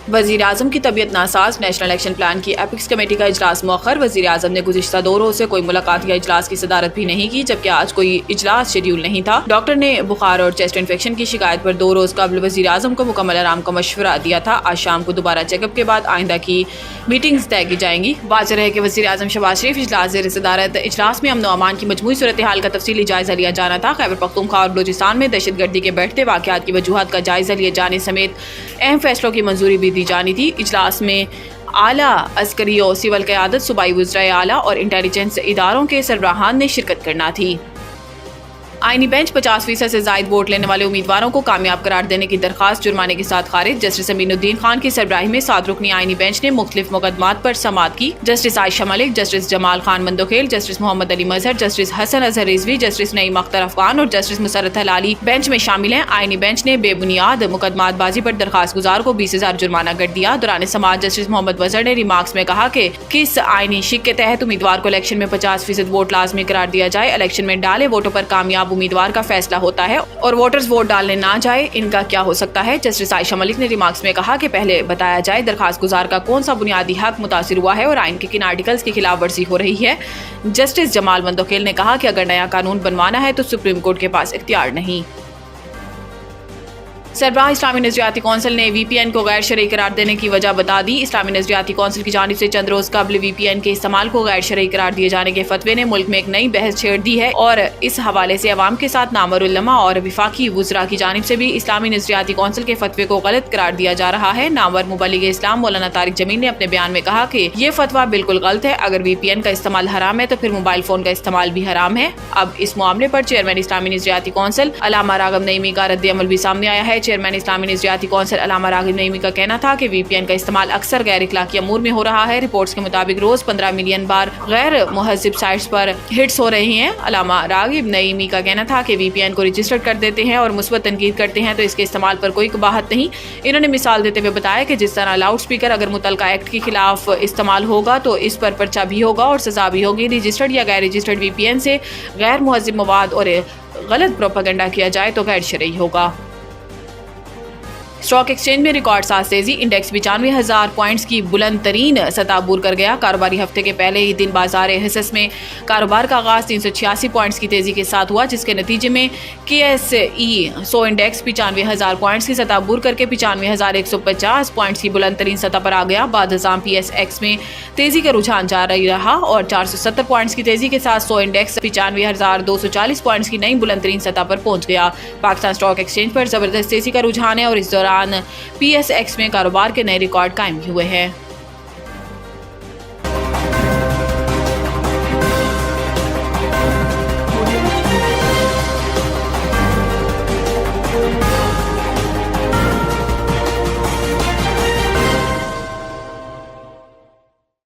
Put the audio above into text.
वज़ीर आज़म की तबीयत नासाज, नेशनल एक्शन प्लान की एपिक्स कमेटी का इजलास मौखर। वज़ीर आज़म ने गुज़िश्ता 2 रोज़ से कोई मुलाकात या इजलास की सदारत भी नहीं की, जबकि आज कोई इजलास शेड्यूल नहीं था। डॉक्टर ने बुखार और चेस्ट इन्फेक्शन की शिकायत पर 2 रोज़ कबल वज़ीर आज़म को मुकम्मल आराम का मशवरा दिया था। आज शाम को दोबारा चेकअप के बाद आइंदा की मीटिंग्स तय की जाएंगी। वाज़ेह है कि वज़ीर आज़म शहबाज शरीफ इजलास ज़ेर सदारत इजलास में अमन व अमान की मजमूई सूरत हाल का तफसीली जायजा लिया जाना था। खैबर पख्तूनख्वा और बलूचिस्तान में दहशतगर्दी के बढ़ते वाक़यात की वजूहात का जायजा लिए जाने समेत अहम फैसलों की मंजूरी भी दी जानी थी। इजलास में आला अस्करी और सिविल क़यादत, सूबाई वज़राए आला और इंटेलिजेंस इदारों के सरबराहान ने शिरकत करना थी। आईनी बेंच 50% से ज़ायद वोट लेने वाले उम्मीदवारों को कामयाब करार देने की दरखास्त जुर्माने के साथ खारिज। जस्टिस अमीनुद्दीन खान की सरबराही में 7 रुकनी आईनी बेंच ने मुख्तलिफ मुकदमात पर समाअत की। Justice Ayesha Malik, justice Jamal Khan Mandokhel, justice Mohammad Ali Mazhar, justice Hasan Azhar Rizvi, justice Naeem Akhtar Afghan और जस्टिस मुसरत हलाली बेंच में शामिल हैं। आईनी बेंच ने बेबुनियाद मुकदमातबाजी पर दरखास्त गुजार को 20,000 जुर्माना कर दिया। दौरान समाअत जस्टिस मोहम्मद वजर ने रिमार्क्स में कहा कि किस आईनी शिक के तहत उम्मीदवार को इलेक्शन में 50% वोट लाजमी करार दिया जाए। इलेक्शन में डाले वोटों पर कामयाब उम्मीदवार का फैसला होता है और वोटर्स वोट डालने ना जाए, इनका क्या हो सकता है। जस्टिस आयशा मलिक ने रिमार्क्स में कहा कि पहले बताया जाए दरखास्त गुजार का कौन सा बुनियादी हक मुतासिर हुआ है और आइन के किन आर्टिकल्स की खिलाफ वर्जी हो रही है। जस्टिस जमाल मंदोखेल ने कहा कि अगर नया कानून बनवाना है तो सुप्रीम कोर्ट के पास इख्तियार नहीं। सरबराह इस्लामी नजरियाती कौंसिल ने VPN को गैर शरई करार देने की वजह बता दी। इस्लामी नजरियाती कौंसिल की जानिब से चंद रोज कबल VPN के इस्तेमाल को गैर शरई करार दिए जाने के फतवे ने मुल्क में एक नई बहस छेड़ दी है और इस हवाले से अवाम के साथ नामवर उलमा और विफाकी वुज़रा की जानिब से भी इस्लामी नजरियाती कौंसिल के फतवे को गलत करार दिया जा रहा है। नामवर मुबल्लिग इस्लाम मौलाना तारिक जमील ने अपने बयान में कहा कि ये फतवा बिल्कुल गलत है। अगर VPN का इस्तेमाल हराम है तो फिर मोबाइल फोन का इस्तेमाल भी हराम है। अब इस मामले पर चेयरमैन इस्लामी नजरियाती कौंसिल अल्लामा राग़िब नईमी का रद्द-ए-अमल भी सामने आया है। चेयरमैन इस्लामी नजरियाती कौंसिल अल्लामा राग़िब नईमी का कहना था कि VPN का इस्तेमाल अक्सर गैर इखलाकी अमूर में हो रहा है। रिपोर्ट्स के मुताबिक रोज 15 मिलियन बार गैर मुहज़्ज़िब साइट्स पर हिट्स हो रही हैं। अल्लामा राग़िब नईमी का कहना था कि VPN को रजिस्टर कर देते हैं और मुस्बत तनकीद करते हैं तो इसके इस्तेमाल पर कोई कबाहत नहीं। इन्होंने मिसाल देते हुए बताया कि जिस तरह लाउड स्पीकर अगर मुतलका एक्ट के खिलाफ इस्तेमाल होगा तो इस पर पर्चा भी होगा और सजा भी होगी। रजिस्टर्ड या गैर रजिस्टर्ड VPN से गैर मुहज़्ज़िब मवाद और गलत प्रोपेगेंडा किया जाए तो गैर शरई होगा। स्टॉक एक्सचेंज में रिकॉर्ड साथ तेजी, इंडेक्स 95,000 पॉइंट्स की बुलंद तरीन सतह अबूर कर गया। कारोबारी हफ्ते के पहले ही दिन बाजार हिस्स में कारोबार का आगाज 386 पॉइंट्स की तेजी के साथ हुआ, जिसके नतीजे में KSE 100 इंडेक्स 95,000 पॉइंट्स की सतह अबूर करके 95,150 पॉइंट्स की बुलंद तरीन सतह पर आ गया। बाद हज़ाम PSX में तेजी का रुझान जारी रहा और 470 पॉइंट्स की तेजी के साथ 100 इंडेक्स 95,240 पॉइंट्स की नई बुलंद तरीन सतह पर पहुंच गया। पाकिस्तान स्टॉक एक्सचेंज पर जबरदस्त तेजी का रुझान है और इस दौरान PSX में कारोबार के नए रिकॉर्ड कायम हुए हैं।